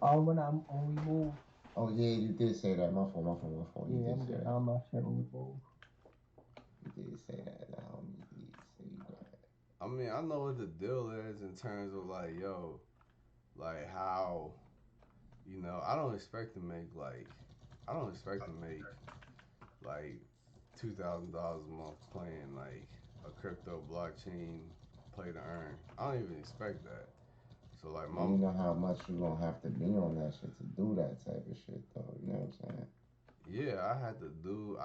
When we move, Oh yeah, you did say that. My fault, my fault, my fault. You yeah, did I'm say getting that. all my shit when we move. You did say that. You did say that. I mean, I know what the deal is in terms of like, yo, like how I don't expect to make I don't expect to make like $2,000 a month playing like a crypto blockchain play to earn. I don't even expect that. So like But my you know how much you gonna have to be on that shit to do that type of shit, though. You know what I'm saying? yeah, I had to do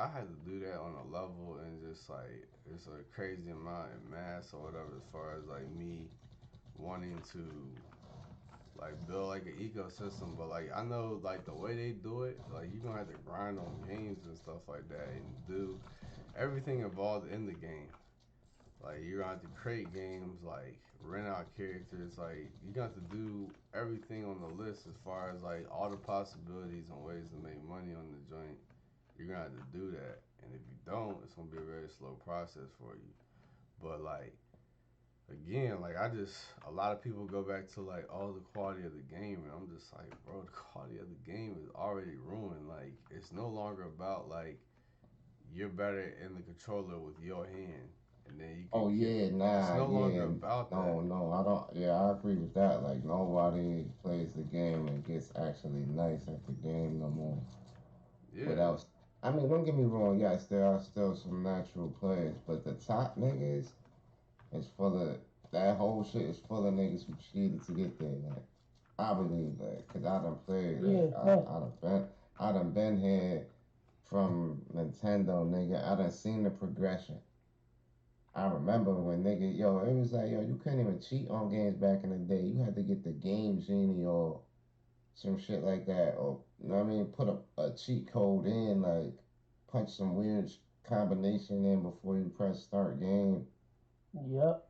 that on a level and just like it's a crazy amount in mass or whatever as far as like me wanting to like build like an ecosystem. But like I know like the way they do it, like you're gonna have to grind on games and stuff like that and do everything involved in the game. Like you're gonna have to create games, like rent out characters, like you got to do everything on the list as far as like all the possibilities and ways to make money on the joint. You're gonna have to do that. And if you don't, it's gonna be a very slow process for you. But like again, like I just a lot of people go back to like oh the quality of the game and I'm just like, bro, the quality of the game is already ruined. Like it's no longer about like you're better in the controller with your hand and then you Oh could kill. yeah, It's nah, no longer yeah, about that. no, no, I don't. Yeah, I agree with that. Like nobody plays the game and gets actually nice at the game no more. Yeah. Without, I mean, don't get me wrong. Yes, there are still some natural players, but the top niggas is full of that whole shit is full of niggas who cheated to get there. Like I believe that, cause I done played. Yeah, Like fact. I done been here from Nintendo, nigga. I done seen the progression. I remember when nigga, yo, it was like, yo, you couldn't even cheat on games back in the day. You had to get the Game Genie or some shit like that, or you know what I mean, put a cheat code in, like punch some weird combination in before you press start game. Yep.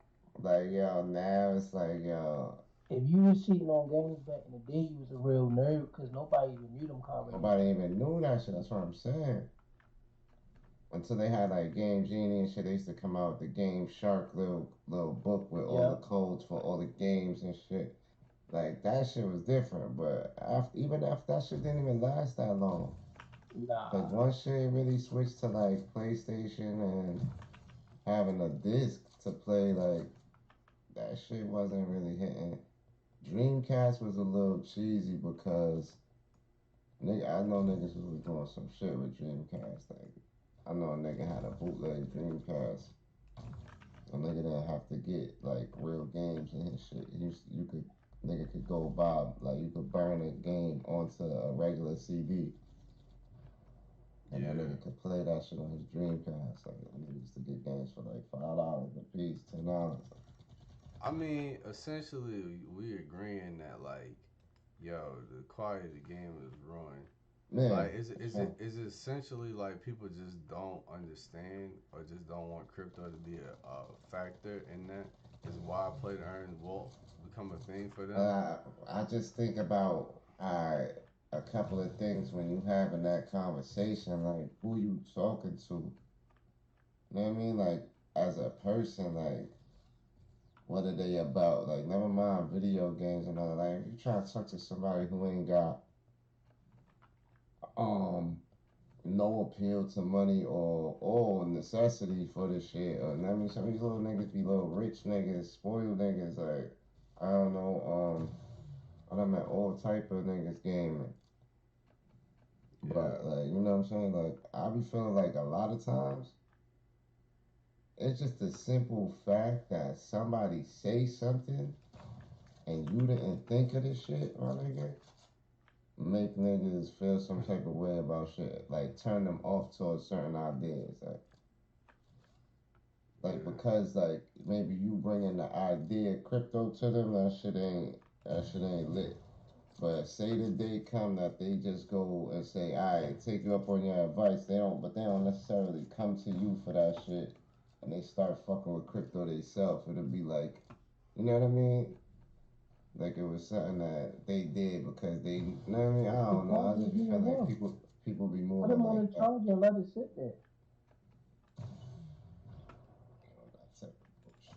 Like yo, now it's like yo, If you was cheating on games back in the day, you was a real nerd because nobody even knew them nobody combinations. even knew that shit. That's what I'm saying. Until they had like Game Genie and shit, they used to come out with the Game Shark little book with all the Yep. codes for all the games and shit. Like that shit was different, but after even after that shit didn't even last that long. Cause Nah. once shit really switched to like PlayStation and having a disc to play, like that shit wasn't really hitting. Dreamcast was a little cheesy because nigga, I know niggas was doing some shit with Dreamcast. Like I know a nigga had a bootleg Dreamcast. A nigga didn't have to get like real games and his shit. You could nigga could go buy like you could burn a game onto a regular CD. And that Yeah. nigga could play that shit on his Dreamcast. Like that nigga used to get games for like $5 a piece, $10. I mean, essentially we agreeing that like yo, the quality of the game is ruined. Yeah, Like is it for is it sure. is it essentially like people just don't understand or just don't want crypto to be a factor in that? Is why play to earn won't become a thing for them? I just think about a couple of things when you having that conversation, like who you talking to. You know what I mean? Like as a person, like what are they about? Like never mind video games and all that. Like if you try to talk to somebody who ain't got um no appeal to money or necessity for this shit. I mean, some of these little niggas be little rich niggas, spoiled niggas. Like I don't know. I done met all type of niggas gaming, Yeah. but like you know what I'm saying. Like I be feeling like a lot of times it's just the simple fact that somebody say something and you didn't think of this shit, my nigga. Make niggas feel some type of way about shit, like turn them off towards certain ideas. Like Yeah. because like maybe you bringing the idea crypto to them, that shit ain't lit. But say the day come that they just go and say, "I right, take you up on your advice." They don't necessarily come to you for that shit, and they start fucking with crypto themselves. It'll be like, you know what I mean? Like it was something that they did because they, you know what I mean? I The don't know. I point just just be being feeling like him. people be Put moving him on like a that. charger and let it sit there. You know, that type of bullshit.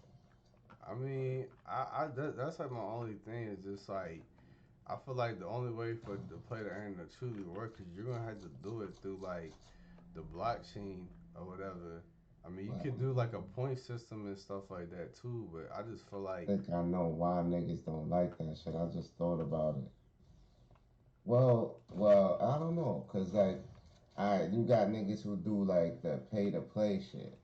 I mean, that's like my only thing is just like I feel like the only way for the play the game to truly work is you're gonna have to do it through like the blockchain or whatever. I mean, you But could do like a point system and stuff like that too, but I just feel I like think I know why niggas don't like that shit. I just thought about it. Well, I don't know, cause like, alright, you got niggas who do like the pay to play shit.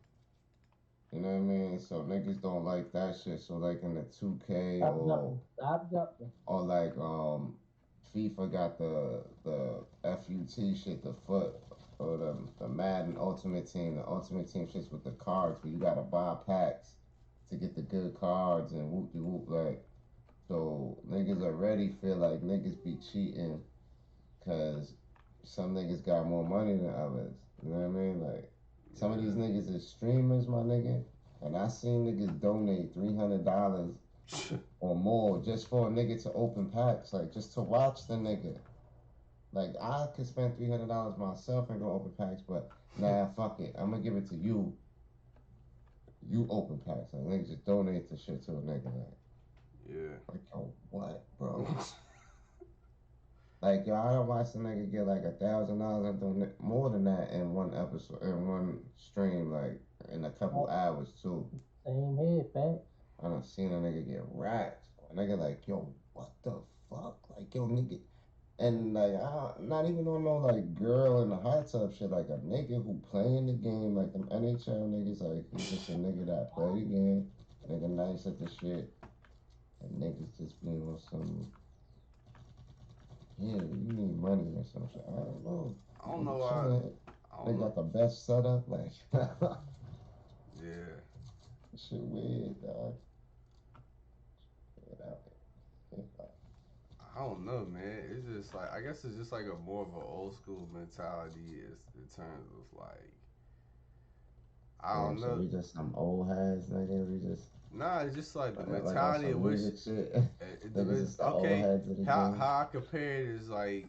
You know what I mean? So niggas don't like that shit. So like in the 2K Stop jumping. Stop jumping. or like FIFA got the FUT shit, the foot or the Madden Ultimate Team. The Ultimate Team shits with the cards, but you gotta buy packs to get the good cards and whoop de whoop like. So niggas already feel like niggas be cheating because some niggas got more money than others. You know what I mean? Like some of these niggas is streamers, my nigga, and I seen niggas donate $300 yeah. or more just for a nigga to open packs, like just to watch the nigga. Like I could spend $300 myself and go open packs, but nah, fuck it, I'm gonna give it to you. You open packs, like niggas just donate the shit to a nigga, Yeah. like yo, what, bro? Like yo, I don't watch the nigga get like $1,000 and more than that in one episode, in one stream, like in a couple hours too. Same head, facts. I done seen a nigga get racked. A nigga like, yo, what the fuck? Like, yo, nigga. And like, not even on no like girl in the hot tub shit. Like a nigga who playing the game, like them NHL niggas. Like he's just a nigga that play the game. Nigga nice at the shit. And niggas just being on some. Yeah, you need money or some shit. I don't know. I don't know Nigga why. chilling. I They don't know. got the best setup. Like, Yeah. shit weird, dog. Get out there. I don't know, man. It's just like I guess it's just like a more of an old school mentality is in terms of like I Damn, don't so know. we just some old heads, nigga. We just Nah, it's just like the like on mentality of some which music shit. Niggas it's just the old okay. heads of the How game. how I compare it is like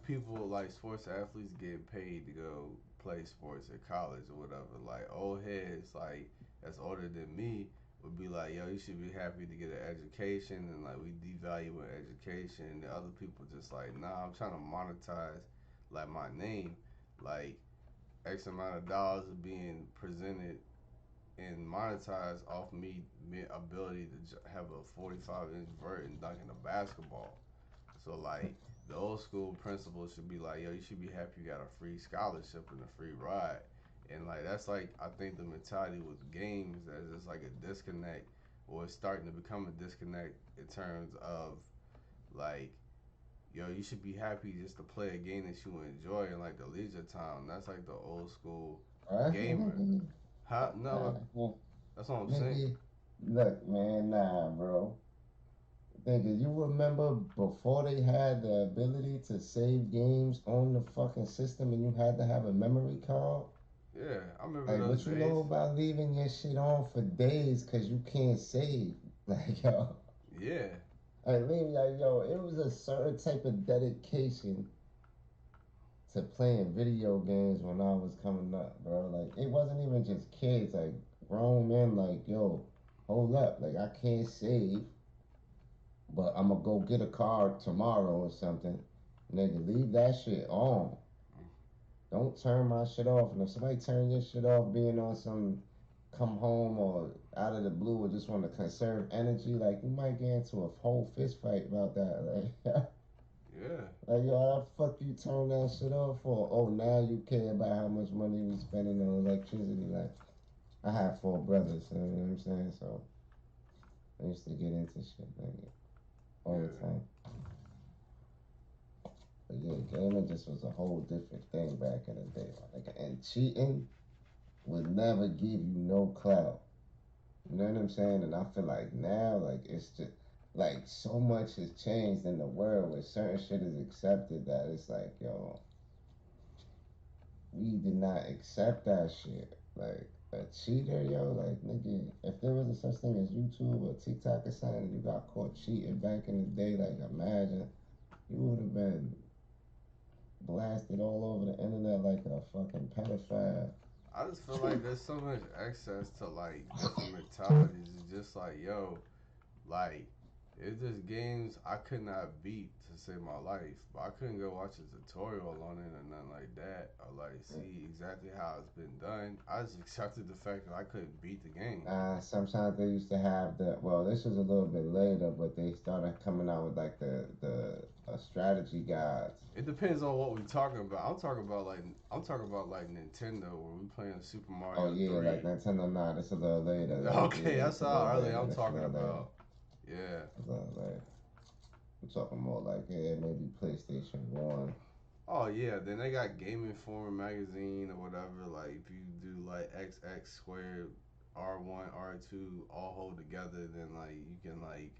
people like sports athletes get paid to go play sports at college or whatever. Like old heads like that's older than me would be like, yo, you should be happy to get an education and like we devalue an education. And the other people just like, nah, I'm trying to monetize like my name, like X amount of dollars are being presented and monetize off me ability to have a 45-inch vert and dunking a basketball. So like the old school principle should be like, yo, you should be happy you got a free scholarship and a free ride. And like that's like I think the mentality with games that it's like a disconnect or it's starting to become a disconnect in terms of like, yo, you should be happy just to play a game that you enjoy in like the leisure time. That's like the old school Huh? gamer. Huh? No, that's what I'm saying. Nigga, look, man, nah, bro. Nigga, you remember before they had the ability to save games on the fucking system and you had to have a memory card? Yeah, I remember Like, those what you days. know about leaving your shit on for days because you can't save? Like, yo. Yeah, I mean, like, yo, it was a certain type of dedication to playing video games when I was coming up, bro. Like, it wasn't even just kids, like, grown men, like, yo, hold up. Like, I can't save, but I'm gonna go get a car tomorrow or something. Nigga, leave that shit on. Don't turn my shit off. And if somebody turn your shit off being on some come home or out of the blue or just want to conserve energy, like, you might get into a whole fist fight about that. Like, yeah, like, yo, how the fuck you turn that shit off for? Oh, now you care about how much money we spending on electricity. Like, I have four brothers, you know what I'm saying? So, I used to get into shit, like, all the yeah, time. But yeah, gaming just was a whole different thing back in the day. Like, and cheating would never give you no clout. You know what I'm saying? And I feel like now, like, it's just, like, so much has changed in the world where certain shit is accepted that it's like, yo, we did not accept that shit. Like a cheater, yo, like nigga, if there was a such thing as YouTube or TikTok or something, and you got caught cheating back in the day, like imagine you would have been blasted all over the internet like a fucking pedophile. I just feel like there's so much access to like different mentalities. It's just like, yo, like It's just games I could not beat to save my life, but I couldn't go watch a tutorial on it or nothing like that, or like see exactly how it's been done. I just accepted the fact that I couldn't beat the game. Sometimes they used to have the well, this was a little bit later, but they started coming out with like the strategy guides. It depends on what we talking about. I'm talking about like Nintendo where we playing Super Oh Mario yeah, like 3. Nintendo 9, it's a little later. Like Okay, yeah, that's it's a how little early later. I'm It's a talking little later. about. Yeah. It's a little later. I'm talking more like yeah, maybe PlayStation 1. Oh yeah, then they got Game Informer magazine or whatever. Like if you do like XX squared, R1, R2 all hold together, then like you can like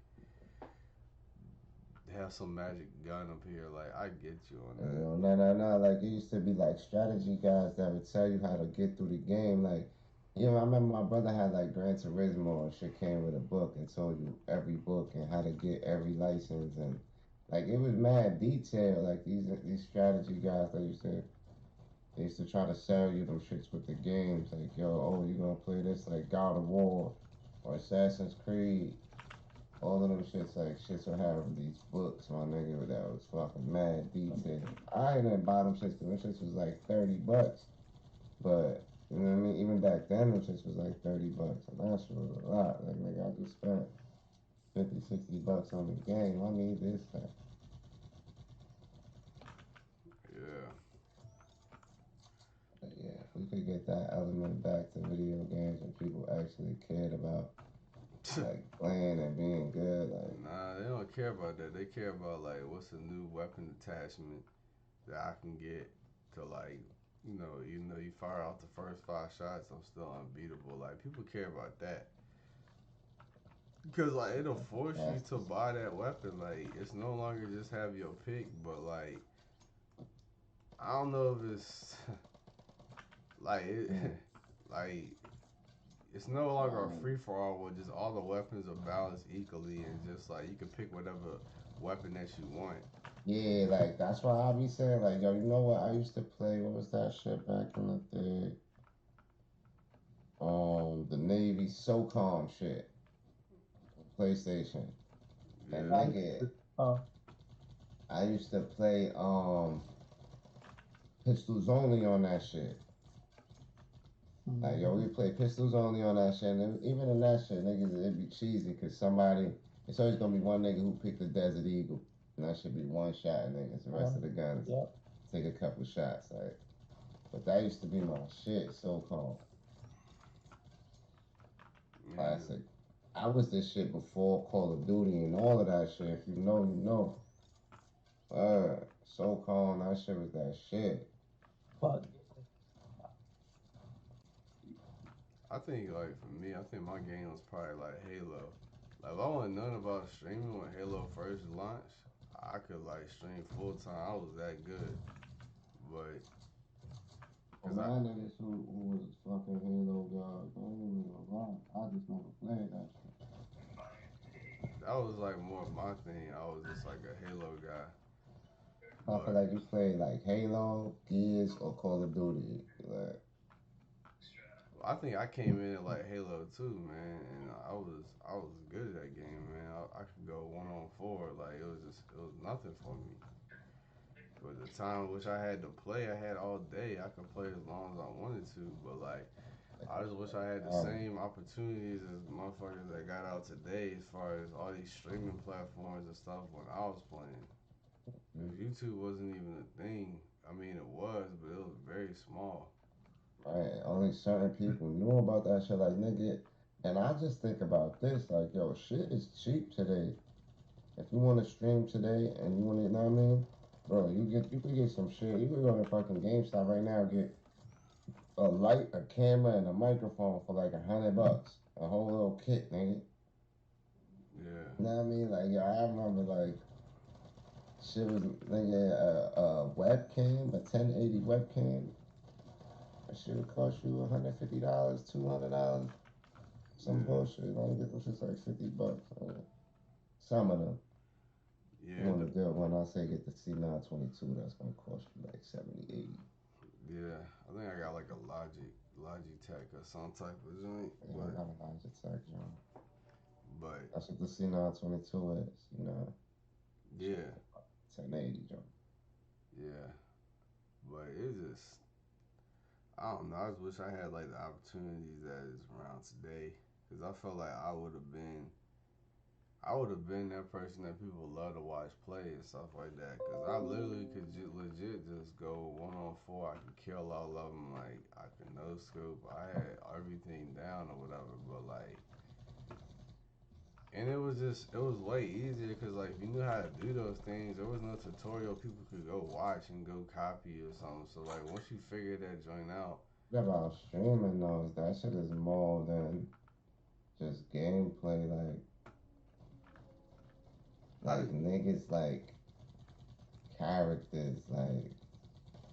have some magic gun up here. Like I get you on You that. know, no. Like it used to be like strategy guides that would tell you how to get through the game. Like, I remember my brother had like Gran Turismo and shit came with a book and told you every book and how to get every license and like it was mad detail. Like these strategy guides they used to try to sell you them shits with the games. Like, yo, oh, you gonna play this like God of War or Assassin's Creed. All of them shits like shits would have these books, my nigga, that was fucking mad detailed. I didn't buy them shits, 'cause them shits was like $30. But you know what I mean? Even back then them shits was like $30. And that shit was a lot. Like nigga, I just spent 50, $60 on the game. I need this stuff. Yeah. But yeah, if we could get that element back to video games and people actually cared about like playing and being good, like Nah, they don't care about that. They care about like what's a new weapon attachment that I can get to like, even though you fire out the first 5 shots, I'm still unbeatable. Like people care about that because like it'll force you that's to buy that weapon. Like it's no longer just have your pick, but like I don't know if it's like mm, like it's no longer a um, free for all where just all the weapons are balanced equally and just like you can pick whatever weapon that you want. yeah, like that's why I be saying like yo, you know what I used to play? What was that shit back in the day? The Navy SOCOM shit, PlayStation. And Yeah. I nigga, uh, I used to play pistols only on that shit. Like yo, mm-hmm. we play pistols only on that shit. And even in that shit, niggas, it'd be cheesy because somebody, it's always gonna be one nigga who picked the Desert Eagle, and that should be one shot, and niggas. The rest of One, the guns yep. take a couple shots. Like, but that used to be my shit. SOCOM Man, classic. I was this shit before Call of Duty and all of that shit. If you know, you know. SOCOM, that shit was that shit. Fuck. I think like for me, I think my game was probably like Halo. Like if I wasn't known about streaming when Halo first launched, I could like stream full time. I was that good, but For cause I my niggas who was fucking Halo guys, I ain't even gonna lie. I just never played that shit. that was like more my thing. I was just like a Halo guy, I feel but like you played like Halo, Gears, or Call of Duty. Like, I think I came in at like Halo too, man, and I was good at that game, man. I could go 1-on-4, like it was nothing for me. But the time which I had to play, I had all day. I could play as long as I wanted to, but like I just wish I had the um, same opportunities as motherfuckers that got out today, as far as all these streaming platforms and stuff when I was playing. Because YouTube wasn't even a thing. I mean, it was, but it was very small. right, only certain people knew about that shit. Like, nigga, and I just think about this. Like, yo, shit is cheap today. If you want to stream today and you want to, you know what I mean? Bro, you could get some shit. You could go to fucking GameStop right now and get a light, a camera, and a microphone for like $100. A whole little kit, nigga. Yeah, You know what I mean? Like, yo, I remember like shit was nigga a webcam, a 1080 webcam. That shit would cost you $150, $200, some yeah, bullshit. Like get them shit's like $50. Some of them. You yeah, want a good one? I say get the C922. That's gonna cost you like 70, 80. yeah. I think I got like a Logitech or some type of joint, Yeah, I got a Logitech, John. But That's what the C922 is, you know. Shit, yeah, 1080 jump. yeah. But it's just I don't know. I just wish I had like the opportunities that is around today, because I felt like I would have been that person that people love to watch play and stuff like that. Cause I literally could legit just go 1-on-4. I could kill all of them. Like I could no scope. I had everything down or whatever. But like, and it was way easier because like if you knew how to do those things, there was no tutorial people could go watch and go copy or something. So like once you figure that joint out, What about streaming those? That shit is more than just gameplay. I Like niggas like characters. Like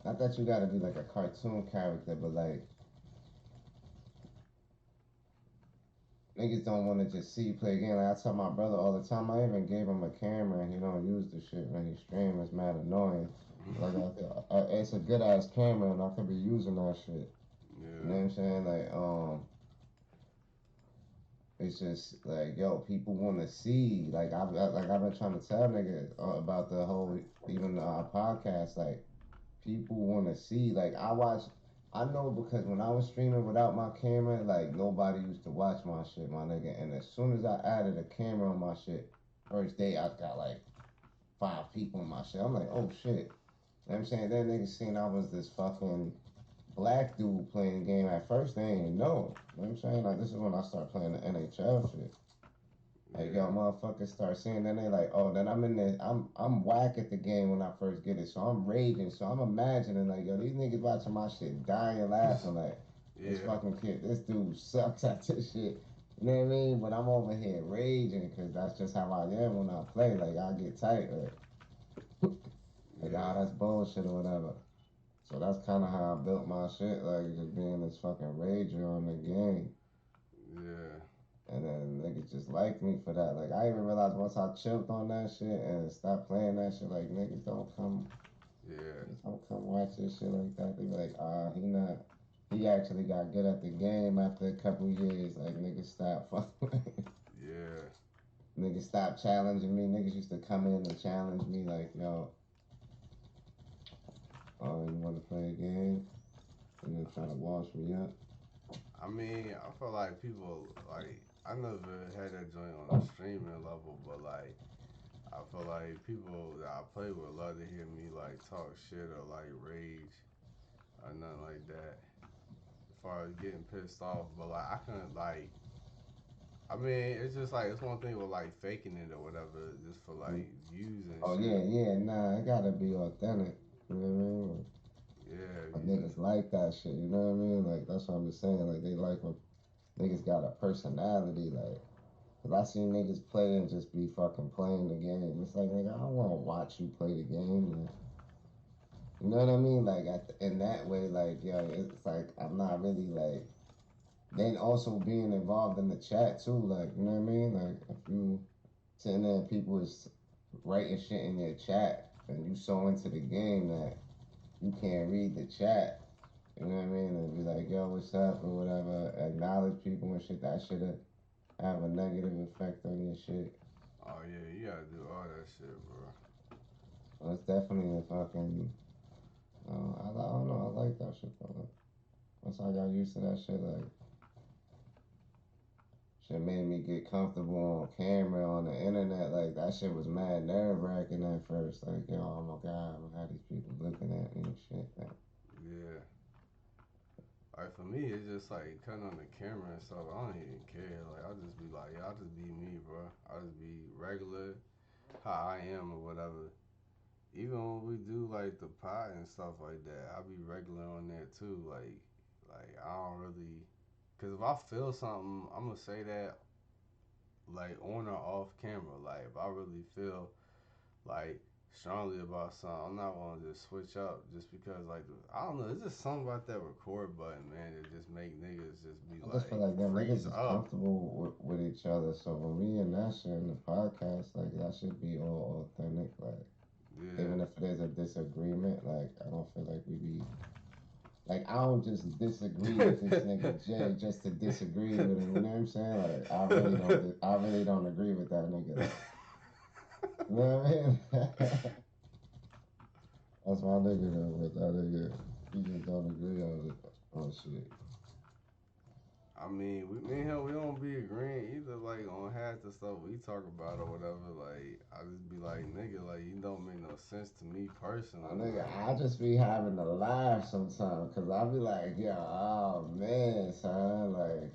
not that you gotta be like a cartoon character, but like niggas don't want to just see you play a game. Like I tell my brother all the time. I even gave him a camera and he don't use the shit when he stream. It's mad annoying. Like it's a good ass camera and I could be using that shit. You know yeah. what I'm saying? It's just like yo, people want to see. I've been trying to tell niggas about the whole even podcast. Like people want to see. Like I watch. I know because when I was streaming without my camera, like nobody used to watch my shit, my nigga. And as soon as I added a camera on my shit, first day I got like 5 people on my shit. I'm like, oh shit. You know what I'm saying? That nigga seen I was this fucking black dude playing game. At first they ain't know. You know what I'm saying? Like this is when I start playing the NHL shit. Like yo, Yeah, motherfuckers start seeing. Then they like, oh, then I'm in there. I'm whack at the game when I first get it, so I'm raging. So I'm imagining like, yo, these niggas watching my shit, dying laughing like, this yeah, fucking kid, this dude sucks at this shit. You know what I mean? But I'm over here raging because that's just how I am when I play. Like I get tight. Like ah, yeah, that's bullshit or whatever. So that's kind of how I built my shit. Like just being this fucking rager on the game. yeah, And then niggas just like me for that. Like I even realized once I chilled on that shit and stopped playing that shit, like yeah, niggas don't come watch this shit like that. They be like, he not, he actually got good at the game after a couple years. Like niggas stop fucking, yeah, niggas stop challenging me. Niggas used to come in and challenge me like, yo, oh, you want to play a game? And then try to wash me up. I mean, I feel like people like I never had that joint on a streaming level, but like I feel like people that I play with love to hear me like talk shit or like rage or nothing like that. As far as getting pissed off, but like I couldn't like. I mean, it's just like it's one thing with like faking it or whatever, just for Mm. like views and Oh yeah, shit. yeah, nah, it gotta be authentic. You know what I mean? Yeah, Like, you. niggas like that shit. You know what I mean? Like that's what I'm just saying. Like they like when niggas got a personality. Like, cause I seen niggas play and just be fucking playing the game. It's like nigga, I don't want to watch you play the game. Like, you know what I mean? Like in that way, like yo, it's like I'm not really like. Then also being involved in the chat too. Like you know what I mean? Like if you sitting there, and people is writing shit in your chat, and you so into the game that you can't read the chat. You know what I mean? And be like, yo, what's up or whatever. Acknowledge people and shit. That should have a negative effect on your shit. Oh yeah, you gotta do all that shit, bro. So it's definitely a fucking. I don't know. I like that shit though. Like, once I got used to that shit, like shit made me get comfortable on camera on the internet. Like that shit was mad nerve wracking at first. Like yo, oh my god, how these people looking at me and shit. Like, Yeah. Like for me, it's just like cutting on the camera and stuff. I don't even care. Like I'll just be like, yeah, I'll just be me, bro. I'll just be regular, how I am or whatever. Even when we do like the pot and stuff like that, I'll be regular on there too. Like I don't really, cause if I feel something, I'm gonna say that like on or off camera. Like if I really feel like strongly about something, I'm not gonna just switch up just because like I don't know. It's just something about that record button, man. That just make niggas just be I just feel like like them freeze niggas is up. comfortable with each other. So when we in that shit in the podcast, like that should be all authentic. Like Yeah, even if there's a disagreement, like I don't feel like we be Like I don't just disagree with this nigga Jay just to disagree with him. You know what I'm saying? Like I really don't. I really don't agree with that nigga. Like, you know what I mean? That's my nigga though. But that nigga, we just don't agree on it. On shit. I mean, me and him, we don't be agreeing either, like, on half the stuff we talk about or whatever. Like, I just be like, nigga, like, you don't make no sense to me My personally. nigga, Like, I just be having to laugh sometimes because I be like, yeah, oh man, son, like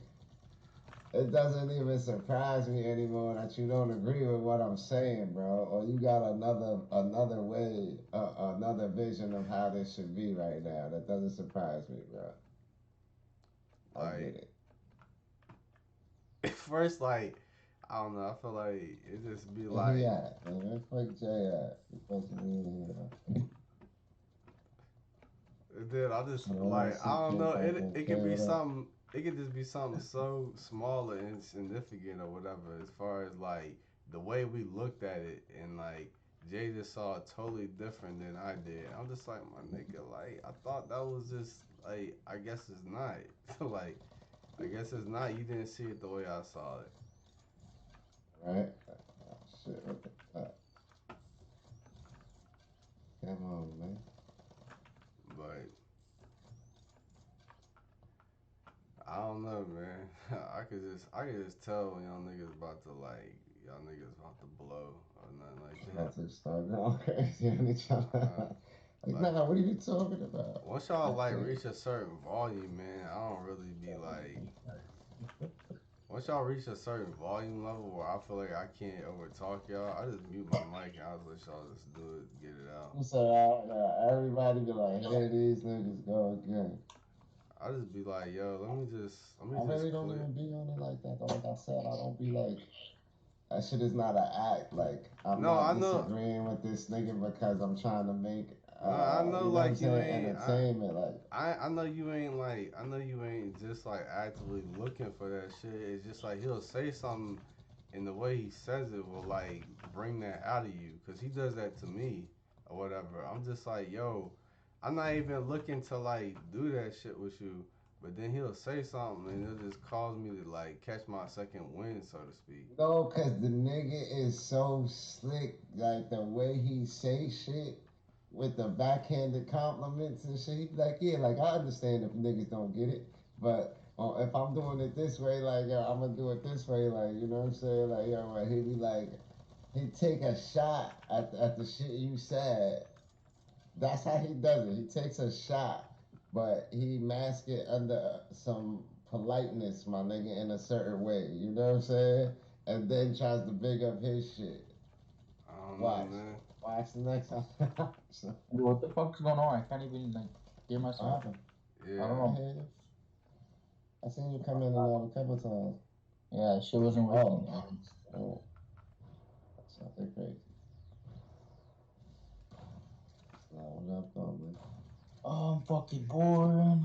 it doesn't even surprise me anymore that you don't agree with what I'm saying, bro, or you got another way, another vision of how this should be right now. That doesn't surprise me, bro. I like, get it. at first, like, I don't know, I feel like it just be Where he like, at, man? Where fuck Jay at? He supposed to be in here. then I just, So when I like, see I don't K know, Pop it okay, could be what up? something, it could just be something so small and insignificant or whatever, as far as, like, the way we looked at it, and, like, Jay just saw it totally different than I did. I'm just like, my nigga, like, I thought that was just, like, I guess it's not. Like, I guess it's not. You didn't see it the way I saw it. Right? Oh, shit, what the fuck? Come on, man. But I don't know, man. I could just tell when y'all niggas about to like y'all niggas about to blow or nothing like that. About to start going crazy on each Uh, other. Like, like nah, what are you talking about? once y'all That's like it. reach a certain volume, man, I don't really be like. Once y'all reach a certain volume level where I feel like I can't overtalk y'all, I just mute my mic and I just let y'all just do it, get it out. So everybody be like, here these niggas go again. I just be like, yo, let I me really just don't clear. even be on it like that. Though. Like I said, I don't be like, that shit is not an act. Like, I'm No, not I know. disagreeing with this nigga because I'm trying to make, No, I know. you know what I'm Like you saying, ain't. entertainment. Like, I know you ain't like I know you ain't just like actively looking for that shit. It's just like he'll say something and the way he says it will like bring that out of you because he does that to me or whatever. I'm just like, yo, I'm not even looking to like do that shit with you, but then he'll say something and it'll just cause me to like catch my second wind, so to speak. no, cause the nigga is so slick. Like the way he say shit with the backhanded compliments and shit. He be like, yeah, like I understand if niggas don't get it, but if I'm doing it this way, like yo, I'm gonna do it this way, like you know what I'm saying, like yo, he be like, he take a shot at the shit you said. That's how he does it. He takes a shot, but he mask it under some politeness, my nigga, in a certain way. You know what I'm saying? And then tries to big up his shit. I don't know, Watch. man. Watch the next time. Dude, what the fuck's going on? I can't even like hear What myself. happened? I don't Yeah. I know. hear you. I seen you come in and out a couple times. Yeah, shit wasn't Oh, working. oh, that's something crazy. Slide it up, though, man. Oh, I'm fucking bored.